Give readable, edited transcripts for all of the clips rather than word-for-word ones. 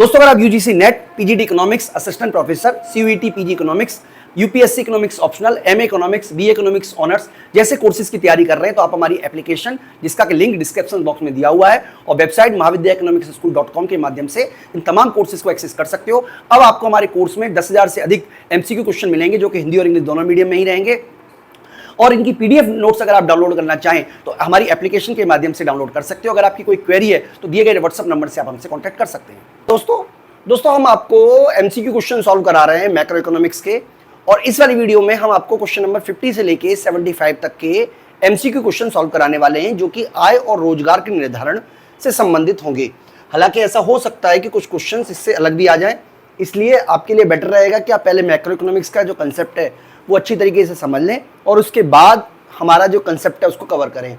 दोस्तों अगर आप UGC net, PGD economics, assistant professor, CUET PG economics, UPSC economics optional, MA economics, BA economics honours जैसे courses की तैयारी कर रहे हैं तो आप हमारी एप्लीकेशन जिसका कि लिंक डिस्क्रिप्शन बॉक्स में दिया हुआ है और वेबसाइट महाविद्याइकोनॉमिक्सस्कूल.com के माध्यम से इन तमाम कोर्सेज को एक्सेस कर सकते हो। अब आपको हमारे कोर्स में 10,000 से अधिक एमसीक्यू क्वेश्चन मिलेंगे जो कि हिंदी और इंग्लिश दोनों मीडियम में ही रहेंगे और इनकी पीडीएफ नोट्स अगर आप डाउनलोड करना चाहें तो हमारी एप्लीकेशन के माध्यम से डाउनलोड कर सकते हो। अगर आपकी कोई क्वेरी है तो दिए गए व्हाट्सएप नंबर से आप हमसे कांटेक्ट कर सकते हैं। दोस्तों हम आपको एमसीक्यू क्वेश्चन सॉल्व करा रहे हैं मैक्रो इकोनॉमिक्स के और इस वाली वीडियो में हम आपको क्वेश्चन नंबर 50 से लेके 75 तक के एमसीक्यू क्वेश्चन सॉल्व कराने वाले हैं जो कि आय और रोजगार के निर्धारण से संबंधित होंगे। हालांकि ऐसा हो सकता है कि कुछ क्वेश्चंस इससे अलग भी आ जाएं, इसलिए आपके लिए बेटर रहेगा कि आप पहले मैक्रो इकोनॉमिक्स का जो कंसेप्ट है वो अच्छी तरीके से समझ लें और उसके बाद हमारा जो कंसेप्ट है उसको कवर करें।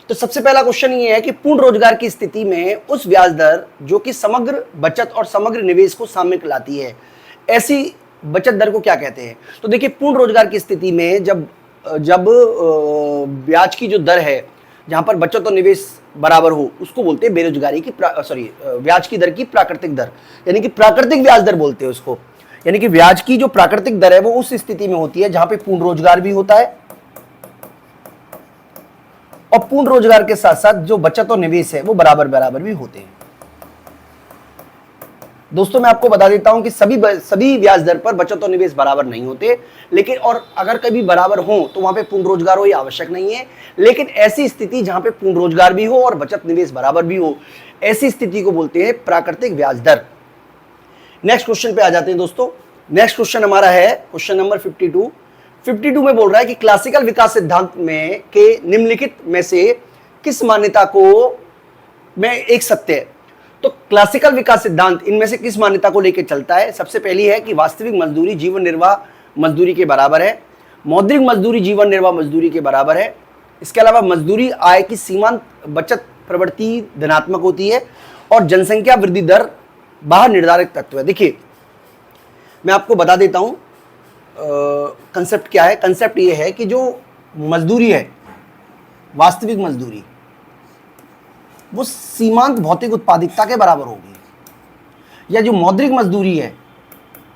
तो सबसे पहला क्वेश्चन ये है कि पूर्ण रोजगार की स्थिति में उस ब्याज दर जो कि समग्र बचत और समग्र निवेश को शामिल लाती है, ऐसी बचत दर को क्या कहते हैं? तो देखिए, पूर्ण रोजगार की स्थिति में जब ब्याज की जो दर है जहां पर बचत और निवेश बराबर हो उसको बोलते हैं बेरोजगारी की ब्याज की दर की प्राकृतिक दर, यानी कि प्राकृतिक ब्याज दर बोलते हैं उसको। यानी कि ब्याज की जो प्राकृतिक दर है वो उस स्थिति में होती है जहां पे पूर्ण रोजगार भी होता है और पूर्ण रोजगार के साथ साथ जो बचत और निवेश है वो बराबर बराबर भी होते हैं। दोस्तों मैं आपको बता देता हूं कि सभी ब्याज दर पर बचत और निवेश बराबर नहीं होते, लेकिन और अगर कभी बराबर हो तो वहां पे पूर्ण रोजगार हो ये आवश्यक नहीं है। लेकिन ऐसी स्थिति जहां पे पूर्ण रोजगार भी हो और बचत निवेश बराबर भी हो, ऐसी स्थिति को बोलते हैं प्राकृतिक ब्याज दर। नेक्स्ट क्वेश्चन पे आ जाते हैं दोस्तों। नेक्स्ट क्वेश्चन हमारा है क्वेश्चन नंबर 52 में बोल रहा है कि क्लासिकल विकास सिद्धांत में के निम्नलिखित में से किस मान्यता को में एक सत्य है? तो क्लासिकल विकास सिद्धांत इनमें से किस मान्यता को लेकर चलता है? सबसे पहली है कि वास्तविक मजदूरी जीवन निर्वाह मजदूरी के बराबर है, मौद्रिक मजदूरी जीवन निर्वाह मजदूरी के बराबर है। इसके अलावा मजदूरी आय की सीमांत बचत प्रवृत्ति धनात्मक होती है और जनसंख्या वृद्धि दर बाहर निर्धारित तत्व है। देखिए मैं आपको बता देता हूं कंसेप्ट क्या है। कंसेप्ट ये है कि जो मजदूरी है, वास्तविक मजदूरी, वो सीमांत भौतिक उत्पादकता के बराबर होगी, या जो मौद्रिक मजदूरी है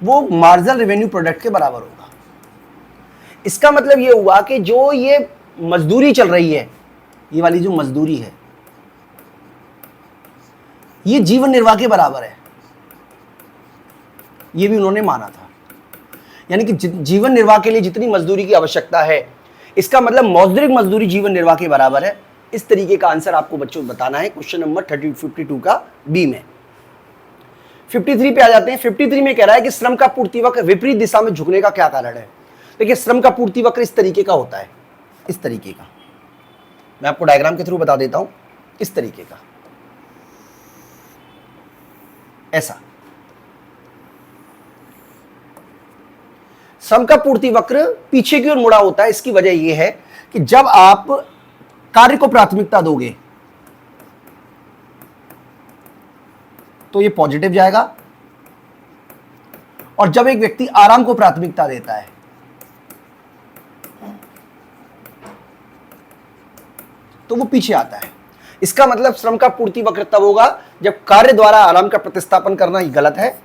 वो मार्जिनल रेवेन्यू प्रोडक्ट के बराबर होगा। इसका मतलब ये हुआ कि जो ये मजदूरी चल रही है, ये वाली जो मजदूरी है, ये जीवन निर्वाह के बराबर है, ये भी उन्होंने माना था। यानी कि जीवन निर्वाह के लिए जितनी मजदूरी की आवश्यकता है, इसका मतलब मौद्रिक मजदूरी जीवन निर्वाह के बराबर है। इस तरीके का आंसर आपको बच्चों को बताना है क्वेश्चन नंबर 52 का बी में। 53 पे आ जाते हैं। 53 में कह रहा है कि श्रम का पूर्ति वक्र विपरीत दिशा में झुकने का क्या कारण है? देखिए श्रम का पूर्ति वक्र इस तरीके का होता है, इस तरीके का। मैं आपको डायग्राम के थ्रू बता देता हूं, इस तरीके का, ऐसा। श्रम का पूर्ति वक्र पीछे की ओर मुड़ा होता है। इसकी वजह यह है कि जब आप कार्य को प्राथमिकता दोगे तो ये पॉजिटिव जाएगा और जब एक व्यक्ति आराम को प्राथमिकता देता है तो वो पीछे आता है। इसका मतलब श्रम का पूर्ति वक्र तब होगा जब कार्य द्वारा आराम का प्रतिस्थापन करना ये गलत है,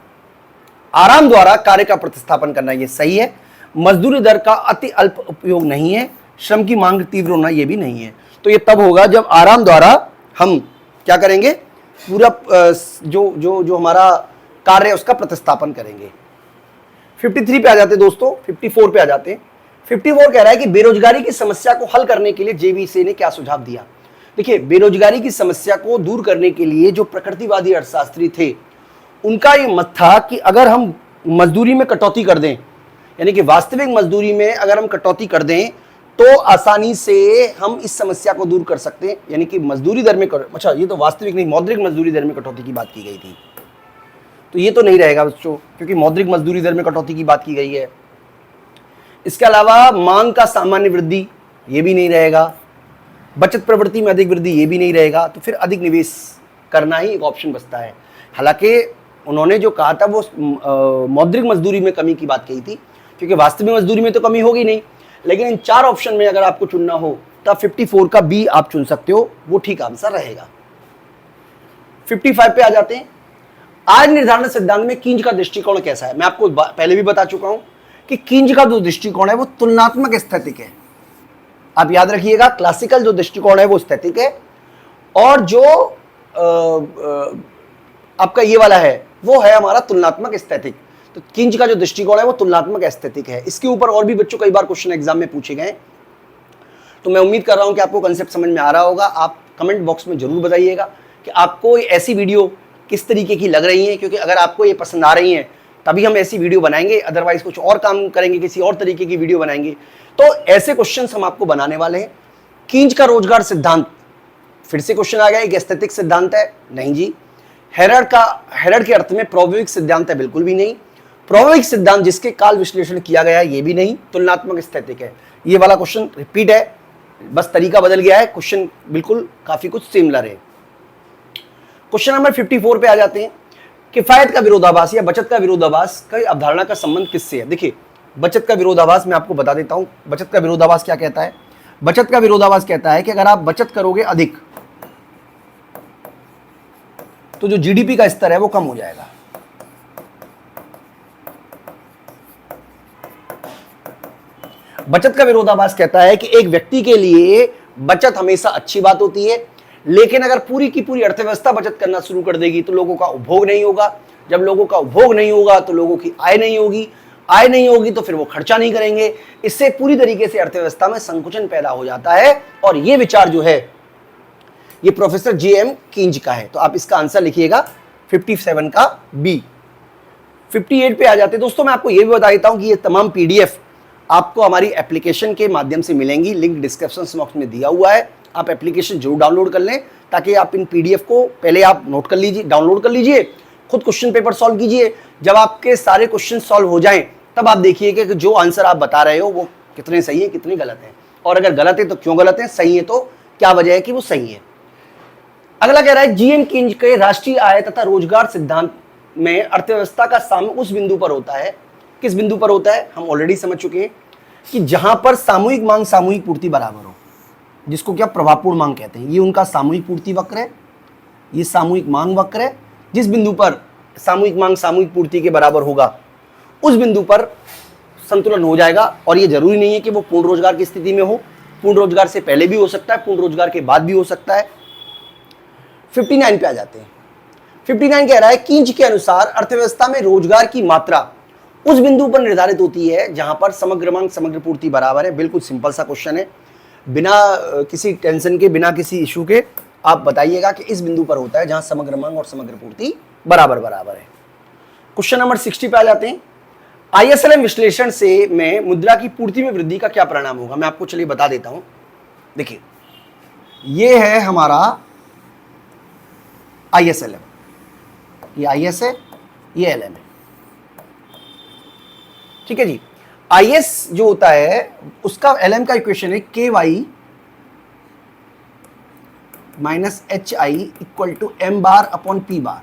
आराम द्वारा कार्य का प्रतिस्थापन करना यह सही है, मजदूरी दर का अति अल्प उपयोग नहीं है, श्रम की मांग तीव्र होना यह भी नहीं है। तो ये तब होगा जब आराम द्वारा हम क्या करेंगे, पूरा जो हमारा कार्य है उसका प्रतिस्थापन करेंगे। 53 पे आ जाते हैं दोस्तों। 54 पे आ जाते हैं। 54 कह रहा है कि बेरोजगारी की समस्या को हल करने के लिए जेबीसी ने क्या सुझाव दिया? देखिए बेरोजगारी की समस्या को दूर करने के लिए जो प्रकृतिवादी अर्थशास्त्री थे उनका ये मत था कि अगर हम मजदूरी में कटौती कर दें, यानी कि वास्तविक मजदूरी में अगर हम कटौती कर दें तो आसानी से हम इस समस्या को दूर कर सकते हैं। यानी कि मजदूरी दर में अच्छा ये तो वास्तविक नहीं, मौद्रिक मजदूरी दर में कटौती की बात की गई थी, तो ये तो नहीं रहेगा बच्चों, क्योंकि मौद्रिक मजदूरी दर में कटौती की बात की गई है। इसके अलावा मांग का सामान्य वृद्धि ये भी नहीं रहेगा, बचत प्रवृत्ति में अधिक वृद्धि ये भी नहीं रहेगा, तो फिर अधिक निवेश करना ही एक ऑप्शन बचता है। हालांकि उन्होंने जो कहा था वो मौद्रिक मजदूरी में कमी की बात कही थी, क्योंकि वास्तविक मजदूरी में तो कमी होगी नहीं। लेकिन इन 4 ऑप्शन में अगर आपको चुनना हो तब 54 का बी आप चुन सकते हो, वो ठीक आंसर रहेगा। 55 पे आ जाते हैं। आय निर्धारण सिद्धांत में कींज का दृष्टिकोण कैसा है? मैं आपको पहले भी बता चुका हूं कि कींज का जो दृष्टिकोण है वो तुलनात्मक स्थैतिक है। आप याद रखिएगा, क्लासिकल जो दृष्टिकोण है वो स्थैतिक है, और जो आपका ये वाला है वो है हमारा तुलनात्मक स्थैतिक। तो कींज का जो दृष्टिकोण है वो तुलनात्मक स्थैतिक है। इसके ऊपर और भी बच्चों कई बार क्वेश्चन एग्जाम में पूछे गए, तो मैं उम्मीद कर रहा हूं कि आपको कंसेप्ट समझ में आ रहा होगा। आप कमेंट बॉक्स में जरूर बताइएगा कि आपको ऐसी वीडियो किस तरीके की लग रही है, क्योंकि अगर आपको ये पसंद आ रही है तभी हम ऐसी वीडियो बनाएंगे, अदरवाइज कुछ और काम करेंगे, किसी और तरीके की वीडियो बनाएंगे। तो ऐसे क्वेश्चंस हम आपको बनाने वाले हैं। कींज का रोजगार सिद्धांत, फिर से क्वेश्चन आ गया, एक एस्थेटिक सिद्धांत है? नहीं जी। हेरड के अर्थ में प्रायोगिक सिद्धांत है? बिल्कुल भी नहीं। प्रायोगिक सिद्धांत जिसके काल विश्लेषण किया गया है, ये भी नहीं, तुलनात्मक स्थैतिक है। ये वाला क्वेश्चन रिपीट है, बस तरीका बदल गया है, क्वेश्चन बिल्कुल काफी कुछ सिमिलर है। क्वेश्चन नंबर 54 पे आ जाते हैं। किफायत का विरोधाभास या बचत का विरोधाभास का अवधारणा का संबंध किससे है? देखिए, बचत का विरोधाभास मैं आपको बता देता हूं। बचत का विरोधाभास क्या कहता है? बचत का विरोधाभास कहता है कि अगर आप बचत करोगे अधिक तो जो जीडीपी का स्तर है वो कम हो जाएगा। बचत का विरोधाभास कहता है कि एक व्यक्ति के लिए बचत हमेशा अच्छी बात होती है, लेकिन अगर पूरी की पूरी अर्थव्यवस्था बचत करना शुरू कर देगी तो लोगों का उपभोग नहीं होगा। जब लोगों का उपभोग नहीं होगा तो लोगों की आय नहीं होगी, आय नहीं होगी तो फिर वो खर्चा नहीं करेंगे। इससे पूरी तरीके से अर्थव्यवस्था में संकुचन पैदा हो जाता है। और ये विचार जो है ये प्रोफेसर जे.एम. कींज का है। तो आप इसका आंसर लिखिएगा 57 का बी। 58 पे आ जाते हैं। दोस्तों, मैं आपको ये भी बता देता हूं कि ये तमाम पीडीएफ आपको हमारी एप्लीकेशन के माध्यम से मिलेंगी। लिंक डिस्क्रिप्शन बॉक्स में दिया हुआ है। आप एप्लीकेशन जरूर डाउनलोड कर लें ताकि आप इन पीडीएफ को पहले आप नोट कर लीजिए, डाउनलोड कर लीजिए, खुद क्वेश्चन पेपर सॉल्व कीजिए। जब आपके सारे क्वेश्चन सॉल्व हो जाएं तब आप देखिए कि जो आंसर आप बता रहे हो वो कितने सही है, कितने गलत है, और अगर गलत है तो क्यों गलत है, सही है तो क्या वजह है कि वो सही है। अगला कह रहा है जी.एम. कींज के राष्ट्रीय आय तथा रोजगार सिद्धांत में अर्थव्यवस्था का साम्य उस बिंदु पर होता है। किस बिंदु पर होता है? हम ऑलरेडी समझ चुके हैं कि जहां पर सामूहिक मांग सामूहिक पूर्ति बराबर हो, जिसको क्या प्रभावपूर्ण मांग कहते हैं। ये उनका सामूहिक पूर्ति वक्र है, ये सामूहिक मांग वक्र है। जिस बिंदु पर सामूहिक मांग सामूहिक पूर्ति के बराबर होगा उस बिंदु पर संतुलन हो जाएगा। और ये जरूरी नहीं है कि वो पूर्ण रोजगार की स्थिति में हो, पूर्ण रोजगार से पहले भी हो सकता है, पूर्ण रोजगार के बाद भी हो सकता है। 59 पे आ जाते हैं। 59 कह रहा है कींज के अनुसार अर्थव्यवस्था में रोजगार की मात्रा उस बिंदु पर निर्धारित होती है जहां पर समग्र मांग समग्र पूर्ति बराबर है। बिल्कुल सिंपल सा क्वेश्चन है, बिना किसी टेंशन के, बिना किसी इशू के आप बताइएगा कि इस बिंदु पर होता है जहां समग्र मांग और समग्र पूर्ति बराबर बराबर है। क्वेश्चन नंबर 60 पे आ जाते हैं। आईएसएलएम विश्लेषण से में मुद्रा की पूर्ति में वृद्धि का क्या परिणाम होगा? मैं आपको चलिए बता देता हूं। देखिए, ये है हमारा आईएसएलएम, ये आईएस है, ये एलएम है, ठीक है जी। आईएस जो होता है उसका एलएम का इक्वेशन है के Y minus H I equal to M bar upon P bar,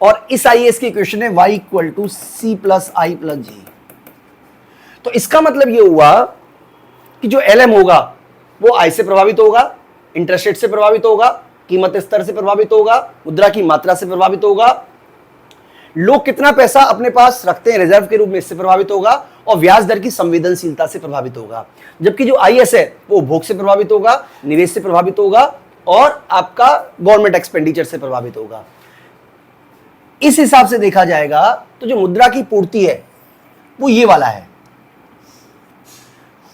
और इस आईएस की इक्वेशन है y equal to C plus I plus G. तो इसका मतलब ये हुआ कि जो एलएम होगा वो आई से प्रभावित होगा, इंटरेस्ट रेट से प्रभावित होगा, कीमत स्तर से प्रभावित होगा, मुद्रा की मात्रा से प्रभावित होगा, लोग कितना पैसा अपने पास रखते हैं रिजर्व के रूप में इससे प्रभावित होगा, और ब्याज दर की संवेदनशीलता से प्रभावित होगा। जबकि जो आईएस है वो उपभोग से प्रभावित होगा, निवेश से प्रभावित होगा, और आपका गवर्नमेंट एक्सपेंडिचर से प्रभावित होगा। इस हिसाब से देखा जाएगा तो जो मुद्रा की पूर्ति है वो ये वाला है,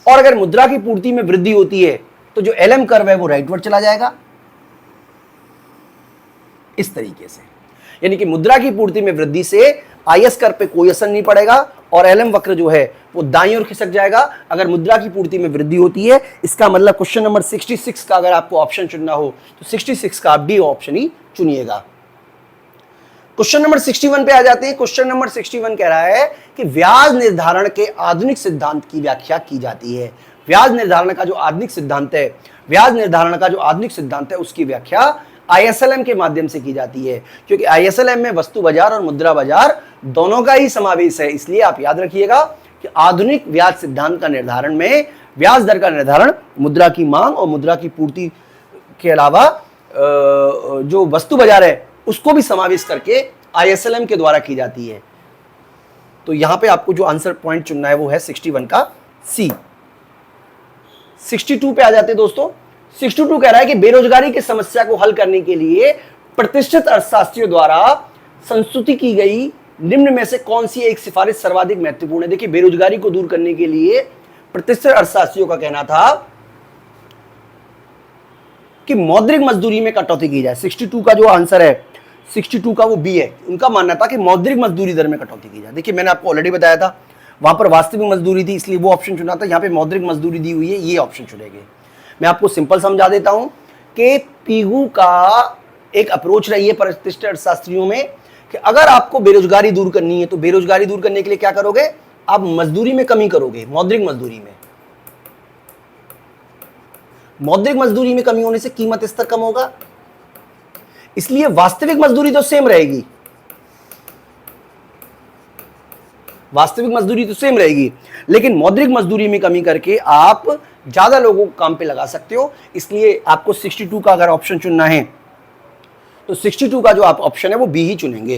और अगर मुद्रा की पूर्ति में वृद्धि होती है तो जो एलएम कर्व है वो राइटवर्ड चला जाएगा इस तरीके से। यानी कि मुद्रा की पूर्ति में वृद्धि से आईएस कर्व पे कोई असर नहीं पड़ेगा और एलएम वक्र जो है वो दाईं ओर खिसक जाएगा अगर मुद्रा की पूर्ति में वृद्धि होती है। इसका मतलब क्वेश्चन नंबर 66 का अगर आपको ऑप्शन चुनना हो तो 66 का आप डी ऑप्शन ही चुनिएगा। क्वेश्चन नंबर 61 पे आ जाते हैं। क्वेश्चन नंबर 61 कह रहा है कि ब्याज निर्धारण के आधुनिक सिद्धांत की व्याख्या की जाती है। ब्याज निर्धारण का जो आधुनिक सिद्धांत है, ब्याज निर्धारण का जो आधुनिक सिद्धांत है उसकी व्याख्या आईएसएलएम के माध्यम से की जाती है, क्योंकि आईएसएलएम में वस्तु बाजार और मुद्रा बाजार दोनों का ही समावेश है। इसलिए आप याद रखिएगा कि आधुनिक ब्याज सिद्धांत का निर्धारण में ब्याज दर का निर्धारण मुद्रा की मांग और मुद्रा की पूर्ति के अलावा जो वस्तु बाजार है उसको भी समावेश करके ISLM के द्वारा की जाती है। तो यहां पे आपको जो आंसर पॉइंट चुनना है वो है 61 का सी। 62 पे आ जाते हैं दोस्तों। 62 कह रहा है कि बेरोजगारी की समस्या को हल करने के लिए प्रतिष्ठित अर्थशास्त्रियों द्वारा संस्तुति की गई निम्न में से कौन सी एक सिफारिश सर्वाधिक महत्वपूर्ण है। देखिए, बेरोजगारी को दूर करने के लिए प्रतिष्ठित अर्थशास्त्रियों का कहना था कि मौद्रिक मजदूरी में कटौती की जाए। 62 का जो आंसर है 62 का वो बी है। उनका मानना था कि मौद्रिक मजदूरी दर में कटौती की जाए। देखिए, मैंने आपको ऑलरेडी बताया था, वहां पर वास्तविक मजदूरी थी इसलिए वो ऑप्शन चुना था, यहां पे मौद्रिक मजदूरी दी हुई है, ये ऑप्शन चुनेंगे। मैं आपको सिंपल समझा देता हूं कि पीगू का एक अप्रोच रही है प्रतिष्ठित अर्थशास्त्रियों में कि अगर आपको बेरोजगारी दूर करनी है तो बेरोजगारी दूर करने के लिए क्या करोगे, आप मजदूरी में कमी करोगे। मौद्रिक मजदूरी में कमी होने से कीमत स्तर कम होगा, इसलिए वास्तविक मजदूरी तो सेम रहेगी, लेकिन मौद्रिक मजदूरी में कमी करके आप ज्यादा लोगों को काम पे लगा सकते हो। इसलिए आपको 62 का अगर ऑप्शन चुनना है तो 62 का जो आप ऑप्शन है वो बी ही चुनेंगे।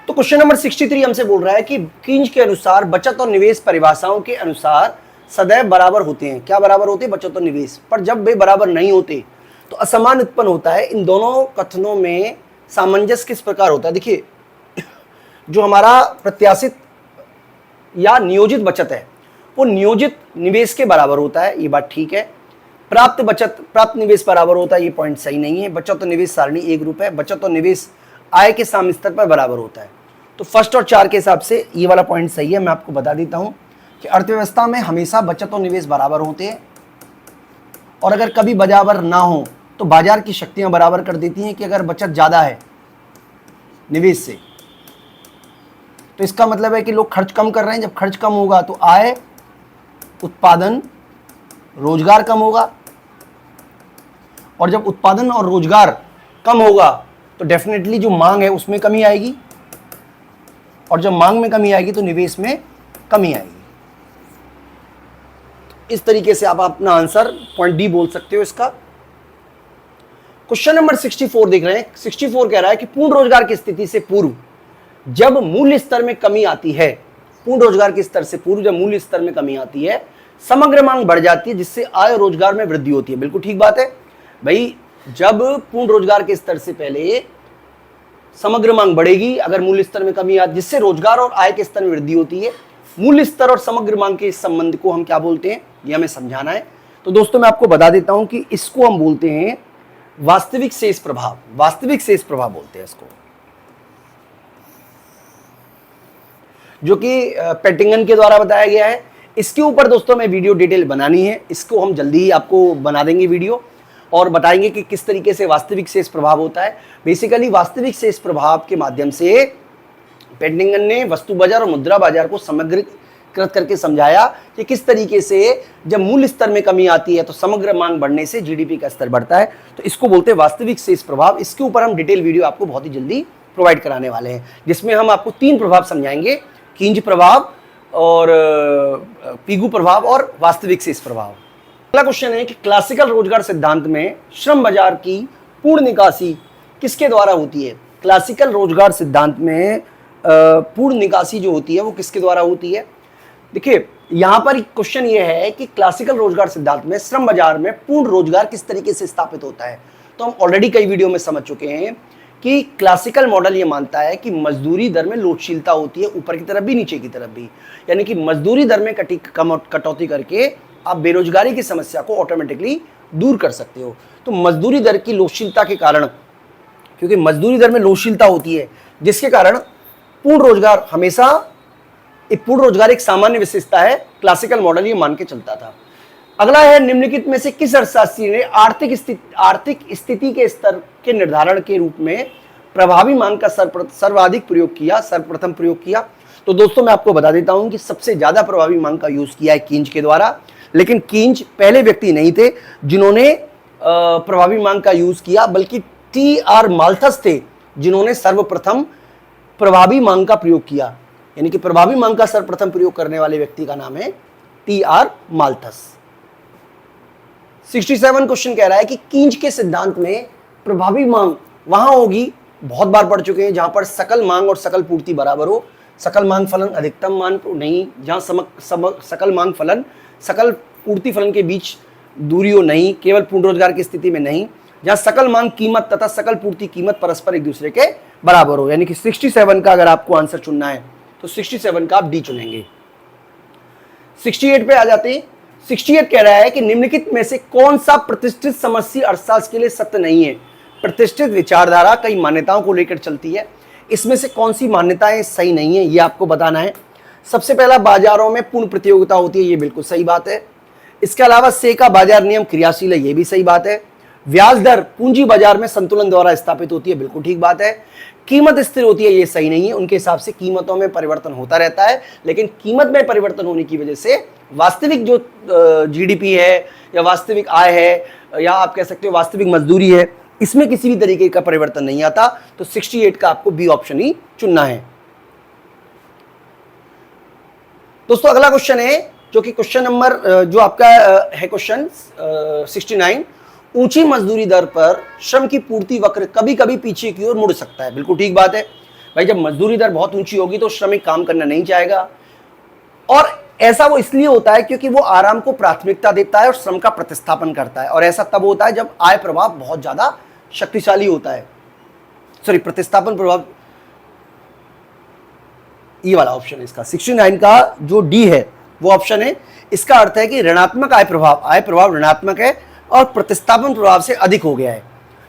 तो क्वेश्चन नंबर 63 हमसे बोल रहा है कि कींज के अनुसार बचत और निवेश परिभाषाओं के अनुसार सदैव बराबर होते हैं। क्या बराबर होते हैं? बचत और निवेश। पर जब वे बराबर नहीं होते तो असमान उत्पन्न होता है। इन दोनों कथनों में सामंजस्य किस प्रकार होता है? देखिए, जो हमारा प्रत्याशित या नियोजित बचत है वो नियोजित निवेश के बराबर होता है, ये बात ठीक है। प्राप्त निवेश बराबर होता है, ये पॉइंट सही नहीं है। बचत और निवेश सारणी एक रूप है। बचत और निवेश आय के सम स्तर पर बराबर होता है। तो फर्स्ट और 4 के हिसाब से ये वाला पॉइंट सही है। मैं आपको बता देता हूं कि अर्थव्यवस्था में हमेशा बचत और निवेश बराबर होते हैं, और अगर कभी बराबर ना हो तो बाजार की शक्तियां बराबर कर देती हैं कि अगर बचत ज्यादा है निवेश से तो इसका मतलब है कि लोग खर्च कम कर रहे हैं। जब खर्च कम होगा तो आय, उत्पादन, रोजगार कम होगा, और जब उत्पादन और रोजगार कम होगा तो डेफिनेटली जो मांग है उसमें कमी आएगी, और जब मांग में कमी आएगी तो निवेश में कमी आएगी। इस तरीके से आप अपना आंसर पॉइंट डी बोल सकते हो इसका। क्वेश्चन नंबर 64 देख रहे हैं। 64 कह रहा है कि पूर्ण रोजगार की स्थिति से पूर्व जब मूल्य स्तर में कमी आती है, पूर्ण रोजगार के स्तर से पूर्व जब मूल्य स्तर में कमी आती है, समग्र मांग बढ़ जाती है जिससे आय और रोजगार में वृद्धि होती है। बिल्कुल ठीक बात है भाई, जब पूर्ण रोजगार के स्तर से पहले समग्र मांग बढ़ेगी अगर मूल्य स्तर में कमी आती है, जिससे रोजगार और आय के स्तर में वृद्धि होती है। मूल्य स्तर और समग्र मांग के इस संबंध को हम क्या बोलते हैं, ये हमें समझाना है। तो दोस्तों मैं आपको बता देता हूं कि इसको हम बोलते हैं वास्तविक शेष प्रभाव। वास्तविक शेष प्रभाव बोलते हैं इसको, जो कि पेटिंगन के द्वारा बताया गया है। इसके ऊपर दोस्तों मैं वीडियो डिटेल बनानी है, इसको हम जल्दी ही आपको बना देंगे वीडियो, और बताएंगे कि किस तरीके से वास्तविक शेष प्रभाव होता है। बेसिकली वास्तविक शेष प्रभाव के माध्यम से पेटिंगन ने वस्तु बाजार और मुद्रा बाजार को समग्रीकृत करके समझाया कि किस तरीके से जब मूल्य स्तर में कमी आती है तो समग्र मांग बढ़ने से जीडीपी का स्तर बढ़ता है। तो इसको बोलते हैं वास्तविक शेष प्रभाव। इसके ऊपर हम डिटेल वीडियो आपको बहुत ही जल्दी प्रोवाइड कराने वाले हैं, जिसमें हम आपको 3 प्रभाव समझाएंगे, कींज प्रभाव और पीगू प्रभाव और वास्तविक शेष प्रभाव। अगला क्वेश्चन है कि क्लासिकल रोजगार सिद्धांत में श्रम बाजार की पूर्ण निकासी किसके द्वारा होती है? क्लासिकल रोजगार सिद्धांत में पूर्ण निकासी जो होती है वो किसके द्वारा होती है? देखिए, यहां पर क्वेश्चन ये है कि क्लासिकल रोजगार सिद्धांत में श्रम बाजार में पूर्ण रोजगार किस तरीके से स्थापित होता है। तो हम ऑलरेडी कई वीडियो में समझ चुके हैं कि क्लासिकल मॉडल ये मानता है कि मजदूरी दर में लोचशीलता होती है, ऊपर की तरफ भी नीचे की तरफ भी, यानी कि मजदूरी दर में कटौती करके आप बेरोजगारी की समस्या को ऑटोमेटिकली दूर कर सकते हो। तो मजदूरी दर की लोचशीलता के कारण, क्योंकि मजदूरी दर में लोचशीलता होती है जिसके कारण पूर्ण रोजगार हमेशा, पूर्ण रोजगार एक सामान्य विशेषता है, क्लासिकल मॉडल ये मान के चलता था। अगला है, निम्नलिखित में से किस अर्थशास्त्री ने आर्थिक स्थिति के स्तर के निर्धारण के रूप में प्रभावी मांग का सर्वाधिक प्रयोग किया, सर्वप्रथम प्रयोग किया? तो दोस्तों मैं आपको बता देता हूं कि सबसे ज्यादा प्रभावी मांग का यूज किया है कींज के द्वारा, लेकिन कींज पहले व्यक्ति नहीं थे जिन्होंने प्रभावी मांग का यूज किया, बल्कि टी.आर. माल्थस थे जिन्होंने सर्वप्रथम प्रभावी मांग का प्रयोग किया। यानी कि प्रभावी मांग का सर्वप्रथम प्रयोग करने वाले व्यक्ति का नाम है टी.आर. माल्थस। 67 क्वेश्चन कह रहा है कि कींज के सिद्धांत में प्रभावी मांग वहां होगी, बहुत बार पढ़ चुके हैं, जहां पर सकल मांग और सकल पूर्ति बराबर हो। सकल मांग फलन अधिकतम मान नहीं, जहां सकल मांग फलन सकल पूर्ति फलन के बीच दूरी हो नहीं, केवल पूर्ण रोजगार की स्थिति में नहीं, जहां सकल मांग कीमत तथा सकल पूर्ति कीमत परस्पर एक दूसरे के बराबर हो। यानी कि 67 का अगर आपको आंसर चुनना है तो 67 का आप डी चुनेंगे। 68 पे आ जाते हैं। 68 कह रहा है कि निम्नलिखित में से कौन सा प्रतिष्ठित समष्टि अर्थशास्त्र के लिए सत्य नहीं है। प्रतिष्ठित विचारधारा कई मान्यताओं को लेकर चलती है, इसमें से कौन सी मान्यताएं सही नहीं है, ये आपको बताना है। सबसे पहला, बाजारों में पूर्ण प्रतियोगिता होती है, ये बिल्कुल सही बात है। इसके अलावा से का बाजार नियम क्रियाशील है, ये भी सही बात है। ब्याज दर पूंजी बाजार में संतुलन द्वारा स्थापित होती है, बिल्कुल ठीक बात है। कीमत स्थिर होती है, ये सही नहीं है। उनके हिसाब से कीमतों में परिवर्तन होता रहता है, लेकिन कीमत में परिवर्तन होने की वजह से वास्तविक जो जीडीपी है या वास्तविक आय है या आप कह सकते हो वास्तविक मजदूरी है, इसमें किसी भी तरीके का परिवर्तन नहीं आता। तो 68 का आपको बी ऑप्शन ही चुनना है। दोस्तों अगला क्वेश्चन है, जो कि क्वेश्चन नंबर जो आपका है क्वेश्चन 69, ऊंची मजदूरी दर पर श्रम की पूर्ति वक्र कभी कभी पीछे की ओर मुड़ सकता है। बिल्कुल ठीक बात है भाई, जब मजदूरी दर बहुत ऊंची होगी तो श्रमिक काम करना नहीं चाहेगा, और ऐसा वो इसलिए होता है क्योंकि वो आराम को प्राथमिकता देता है और श्रम का प्रतिस्थापन करता है, और ऐसा तब होता है जब आय प्रभाव बहुत ज्यादा शक्तिशाली होता है। सॉरी, प्रतिस्थापन प्रभाव, ये वाला ऑप्शन है इसका। 69 का जो डी है वो ऑप्शन है। इसका अर्थ है कि ऋणात्मक आय प्रभाव ऋणात्मक है और प्रतिस्थापन प्रभाव से अधिक हो गया है।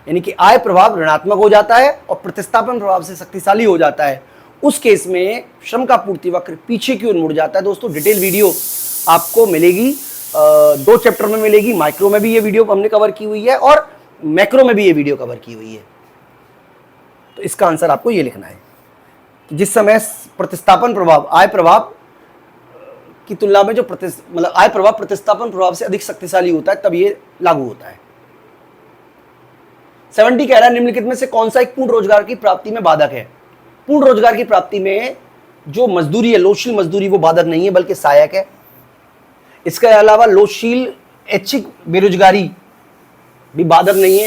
यानी कि आय प्रभाव ऋणात्मक हो जाता है और प्रतिस्थापन प्रभाव से शक्तिशाली हो जाता है। उस केस में श्रम का पूर्ति वक्र पीछे की ओर मुड़ जाता है। दोस्तों डिटेल वीडियो आपको मिलेगी, 2 चैप्टर में मिलेगी। माइक्रो में भी ये वीडियो हमने कवर की हुई है और मैक्रो में भी ये वीडियो कवर की हुई है। तो इसका आंसर आपको ये लिखना है कि जिस समय प्रतिस्थापन प्रभाव आय प्रभाव की तुलना में जो मतलब आय प्रभाव प्रतिस्थापन प्रभाव से अधिक शक्तिशाली होता है, तब ये लागू होता है। 70 कह रहा है, निम्नलिखित में से कौन सा एक पूर्ण रोजगार की प्राप्ति में बाधक है। पूर्ण रोजगार की प्राप्ति में जो मजदूरी है, लोचशील मजदूरी, वो बाधक नहीं है बल्कि सहायक है। इसके अलावा लोचशील ऐच्छिक बेरोजगारी भी बाधक नहीं है।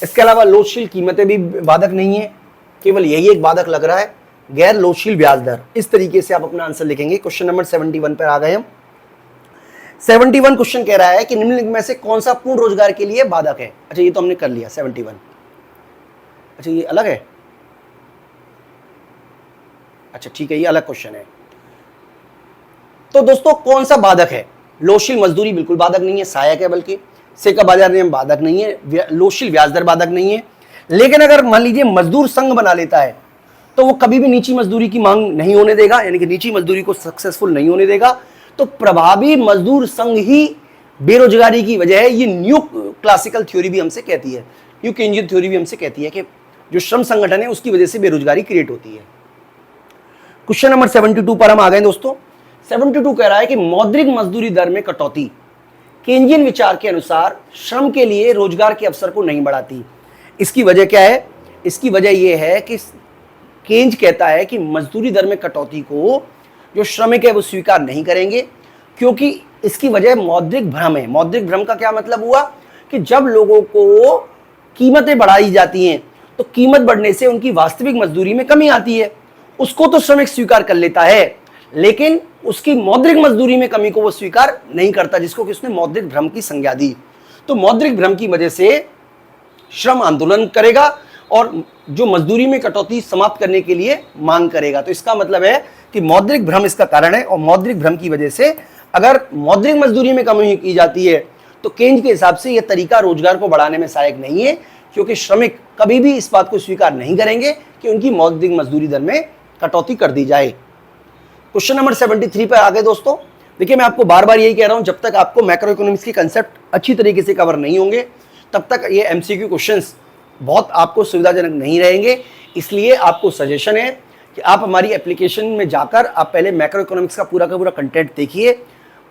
इसके अलावा लोचशील कीमतें भी बाधक नहीं है। केवल यही एक बाधक लग रहा है, गैर लोचशील ब्याज दर। इस तरीके से आप अपना आंसर लिखेंगे। क्वेश्चन नंबर 71 पर आ गए हम। 71 क्वेश्चन कह रहा है कि निम्नलिखित में से कौन सा पूर्ण रोजगार के लिए बाधक है। अच्छा, ये तो हमने कर लिया 71। अच्छा, ये अलग है। अच्छा ठीक है, ये अलग क्वेश्चन है। तो दोस्तों कौन सा बाधक है? लोचशील मजदूरी बिल्कुल बाधक नहीं है, सहायक है। बल्कि से का बाजार नियम बाधक नहीं है, लोचशील ब्याज दर बाधक नहीं है। लेकिन अगर मान लीजिए मजदूर संघ बना लेता है तो वो कभी भी नीची मजदूरी की मांग नहीं होने देगा, यानी कि नीची मजदूरी को सक्सेसफुल नहीं होने देगा। तो प्रभावी मजदूर संघ ही बेरोजगारी की वजह है। ये न्यू क्लासिकल थ्योरी भी हमसे कहती है, न्यू केंजियन थ्योरी भी हमसे कहती है कि जो श्रम संगठन है उसकी वजह से बेरोजगारी क्रिएट होती है। क्वेश्चन नंबर 72 पर हम आ गए दोस्तों। 72 कह रहा है कि मौद्रिक मजदूरी दर में कटौती केंजियन विचार के अनुसार श्रम के लिए रोजगार के अवसर को नहीं बढ़ाती। इसकी वजह क्या है? इसकी वजह यह है कि केंज कहता है कि मजदूरी दर में कटौती को जो श्रमिक है वो स्वीकार नहीं करेंगे, क्योंकि इसकी वजह मौद्रिक भ्रम है। मौद्रिक भ्रम का क्या मतलब हुआ कि जब लोगों को कीमतें बढ़ाई जाती हैं तो कीमत बढ़ने से उनकी वास्तविक मजदूरी में कमी आती है। उसको तो श्रमिक स्वीकार कर लेता है, लेकिन उसकी मौद्रिक मजदूरी में कमी को वो स्वीकार नहीं करता, जिसको कि उसने मौद्रिक भ्रम की संज्ञा दी। तो मौद्रिक भ्रम की वजह से श्रम आंदोलन करेगा और जो मजदूरी में कटौती समाप्त करने के लिए मांग करेगा। तो इसका मतलब है कि मौद्रिक भ्रम इसका कारण है, और मौद्रिक भ्रम की वजह से अगर मौद्रिक मजदूरी में कमी की जाती है तो केंज के हिसाब से यह तरीका रोजगार को बढ़ाने में सहायक नहीं है, क्योंकि श्रमिक कभी भी इस बात को स्वीकार नहीं करेंगे कि उनकी मौद्रिक मजदूरी दर में कटौती कर दी जाए। क्वेश्चन नंबर 73 पर आ गए दोस्तों। देखिए, मैं आपको बार बार यही कह रहा हूं, जब तक आपको मैक्रो इकोनॉमिक्स के कंसेप्ट अच्छी तरीके से कवर नहीं होंगे तब तक ये एमसीक्यू क्वेश्चंस बहुत आपको सुविधाजनक नहीं रहेंगे। इसलिए आपको सजेशन है कि आप हमारी एप्लीकेशन में जाकर आप पहले मैक्रो इकोनॉमिक्स का पूरा कंटेंट देखिए।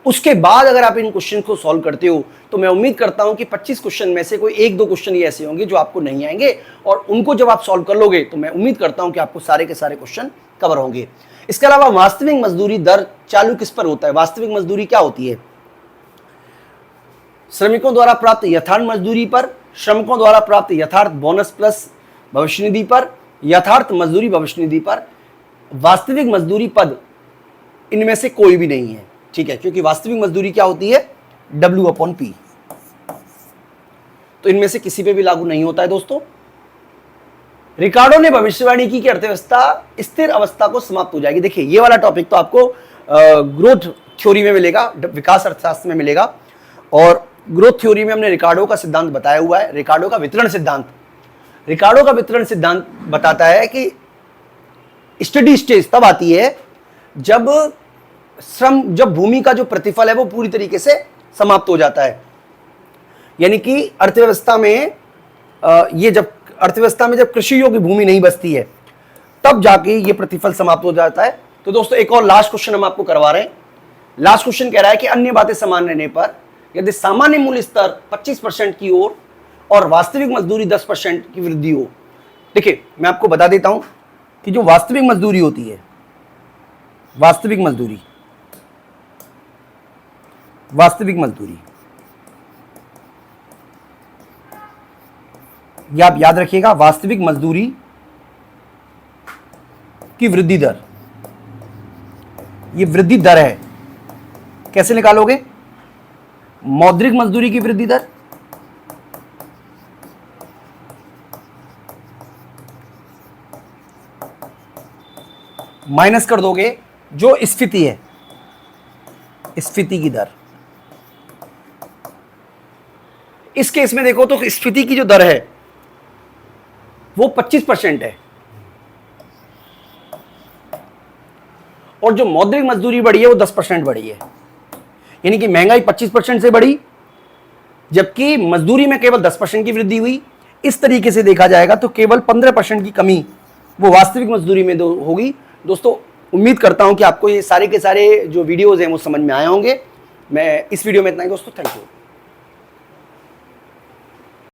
उसके बाद अगर आप इन क्वेश्चन को सॉल्व करते हो तो मैं उम्मीद करता हूं कि 25 क्वेश्चन में से कोई 1-2 क्वेश्चन ये ऐसे होंगे जो आपको नहीं आएंगे, और उनको जब आप सॉल्व कर लोगे तो मैं उम्मीद करता हूं कि आपको सारे के सारे क्वेश्चन कवर होंगे। इसके अलावा वास्तविक मजदूरी दर चालू किस पर होता है? वास्तविक मजदूरी क्या होती है? श्रमिकों द्वारा प्राप्त यथार्थ मजदूरी पर श्रमिकों द्वारा प्राप्त यथार्थ बोनस प्लस भविष्य निधि पर, यथार्थ मजदूरी भविष्य निधि पर, वास्तविक मजदूरी पद, इनमें से कोई भी नहीं है। ठीक है, क्योंकि वास्तविक मजदूरी क्या होती है? W/P। तो इनमें से किसी पे भी लागू नहीं होता है दोस्तों। रिकार्डो ने भविष्यवाणी की कि अर्थव्यवस्था स्थिर अवस्था को समाप्त हो जाएगी। देखिए, ये वाला टॉपिक तो आपको ग्रोथ थ्योरी में मिलेगा, विकास अर्थशास्त्र में मिलेगा। और ग्रोथ थ्योरी में हमने रिकार्डो का सिद्धांत बताया हुआ है, रिकार्डो का वितरण सिद्धांत। रिकार्डो का वितरण सिद्धांत बताता है कि स्टडी स्टेज तब आती है जब जब भूमि का जो प्रतिफल है वो पूरी तरीके से समाप्त हो जाता है। यानी कि अर्थव्यवस्था में जब कृषि योग्य भूमि नहीं बचती है, तब जाके ये प्रतिफल समाप्त हो जाता है। तो दोस्तों, एक और लास्ट क्वेश्चन हम आपको करवा रहे हैं। लास्ट क्वेश्चन कह रहा है कि अन्य बातें समान रहने पर यदि सामान्य मूल्य स्तर 25% की ओर और वास्तविक मजदूरी 10% की वृद्धि हो। देखिए, मैं आपको बता देता हूं कि जो वास्तविक मजदूरी होती है, वास्तविक मजदूरी ये आप याद रखिएगा, वास्तविक मजदूरी की वृद्धि दर, ये वृद्धि दर है। कैसे निकालोगे? मौद्रिक मजदूरी की वृद्धि दर माइनस कर दोगे जो स्फीति है, स्फीति की दर। इस केस में देखो तो स्फीति की जो दर है वो 25% है, और जो मौद्रिक मजदूरी बढ़ी है वो 10% बढ़ी है। यानी कि महंगाई 25% से बढ़ी, जबकि मजदूरी में केवल 10% की वृद्धि हुई। इस तरीके से देखा जाएगा तो केवल 15% की कमी वो वास्तविक मजदूरी में होगी। दोस्तों, उम्मीद करता हूं कि आपको ये सारे के सारे जो वीडियोज हैं वो समझ में आए होंगे। मैं इस वीडियो में इतना ही दोस्तों, थैंक यू।